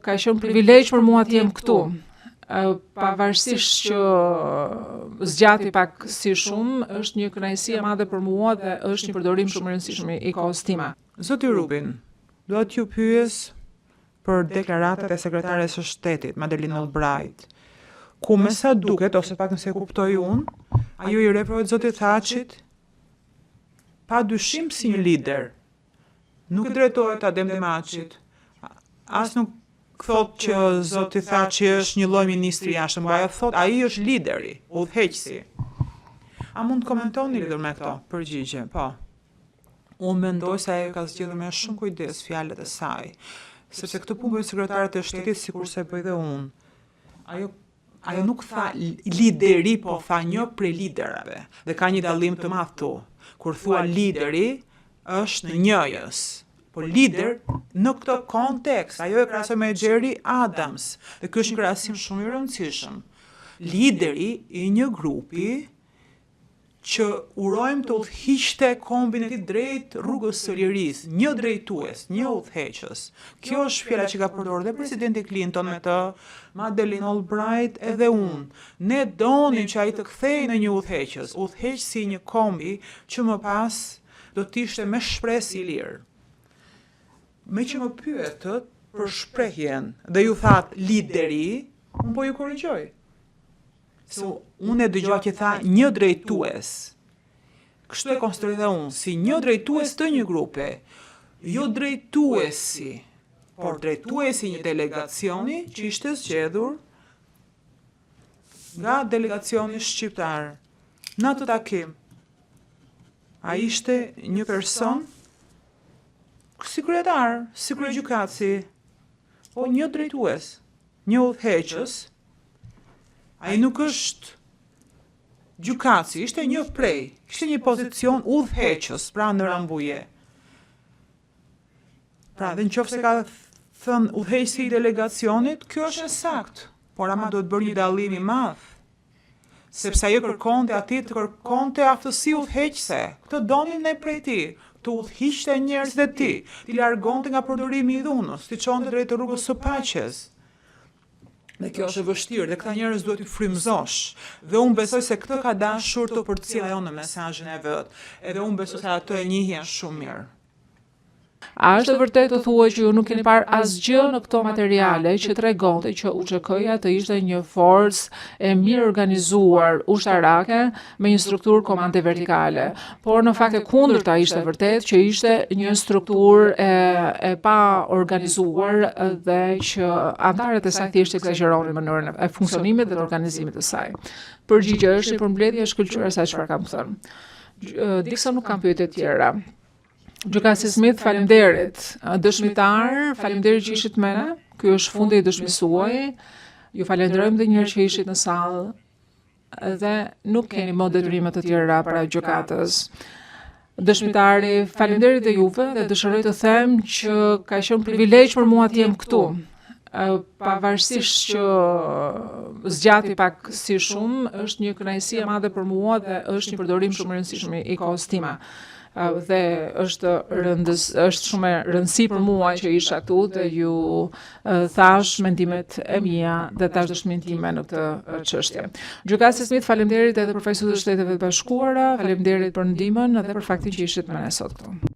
ka qenë privilegj për mua të jem këtu. Pavarësisht që zgjati pak si shumë, është një kënaqësi e madhe për mua dhe është një përdorim shumë i rëndësishëm i kohës time. Zoti Rubin, do t'ju pyes për deklaratat e sekretares së shtetit, Madeleine Albright, ku me sa duket, ose pak nëse kuptoj unë, ajo i referohet zotit Thachit pa dyshim si një lider. Nuk i drejtohet Adem Demaqit, as nuk thot që zoti Thaçi është një lloj ministri jashtëm, ajo thot ai është lideri, udhëheqësi. A mund të komentoni lidhur me këto përgjigje? Po. Unë mendoj se ajo ka zgjedhur me shumë kujdes fjalët e saj, sepse këtë punë bëjnë sekretarët e shtetit sikurse e bëj dhe unë. Ajo nuk tha lideri, po tha një prej liderave. Dhe ka një dallim të madh këtu. Kur thua lideri, është në njëjës. Por lider në këtë kontekst, ajo e krahasoi me Jerry Adams, dhe ky është një krahasim shumë i rëndësishëm. Lideri i një grupi që urojmë të udhëhiqte kombin e tij drejt rrugës së lirisë, një drejtues, një udhëheqës. Kjo është fjala që ka përdorur dhe presidenti Clinton me të, Madeleine Albright edhe unë. Ne donim që ai të kthehej në një udhëheqës, udhëheqësi një kombi që më pas do të ishte me shpresë i lirë. Me që më pyetët për shprehjen dhe ju thatë lideri, unë po ju korrigjoj. Se unë e dëgjova që tha një drejtues. Kështu e konsideroj dhe unë, si një drejtues të një grupe, jo drejtuesi, por drejtuesi një delegacioni që ishte zgjedhur nga delegacioni shqiptar. Në atë takim, a ishte një person si kryetar, si kryegjykatësi, po një drejtues, një udhëheqës, ai nuk është gjykatësi, ishte një prej, ishte një pozicion udhëheqës, pra në rambuje. Pra, dhe nëse ka thënë udhëheqësi i delegacionit, kjo është e saktë, por ama do të bërë një dallim i madh, sepse ajo kërkonte aty të kërkonte aftësi udhëheqëse. Këtë donin ne prej tij, të udhëhiqte njerëzit e tij, t'i largonte nga përdorimi i dhunës, t'i çonte drejt rrugës së paqes. Dhe kjo është e vështirë dhe këta njerëz duhet i frymëzosh. Dhe unë besoj se këtë ka dashur të përcjellë ajo në mesazhin e vet. Edhe unë besoj se ato e njihen shumë mirë. A është e vërtetë të thuaj që ju nuk keni parë asgjë në këto materiale që tregonte që UÇK-ja të ishte një forcë e mirë organizuar ushtarake me një strukturë komande vertikale, por në fakt e kundërta ishte vërtet që ishte një strukturë e pa organizuar dhe që anëtarët e saj thjesht egzageronin mënyrën e funksionimit dhe të organizimit të saj. Përgjigjja është një përmbledhje e shkëlqyer sa çfarë kam thënë. Diksa nuk kam pyetje të tjera. Gjykatësi Smith, faleminderit. Dëshmitar, faleminderit që ishit me ne. Ky është fundi i dëshmisë suaj. Ju falenderojmë edhe një herë që ishit në sallë dhe nuk keni më detyrime të tjera para gjykatës. Dëshmitari, faleminderit dhe juve dhe dëshiroj të them që ka qenë privilegj për mua të jem këtu. Pavarësisht që zgjati pak si shumë, është një kënaqësi e madhe për mua dhe është një përdorim shumë i rëndësishëm i kohës time. Dhe është shumë e rëndësi për mua që isha këtu dhe ju thash mendimet e mia dhe tash dëshminë time në këtë çështje. Gjykatësi Smith, faleminderit edhe për faqësuesit e Shteteve të Bashkuara, faleminderit për ndihmën edhe për faktin që ishit me ne sot këtu.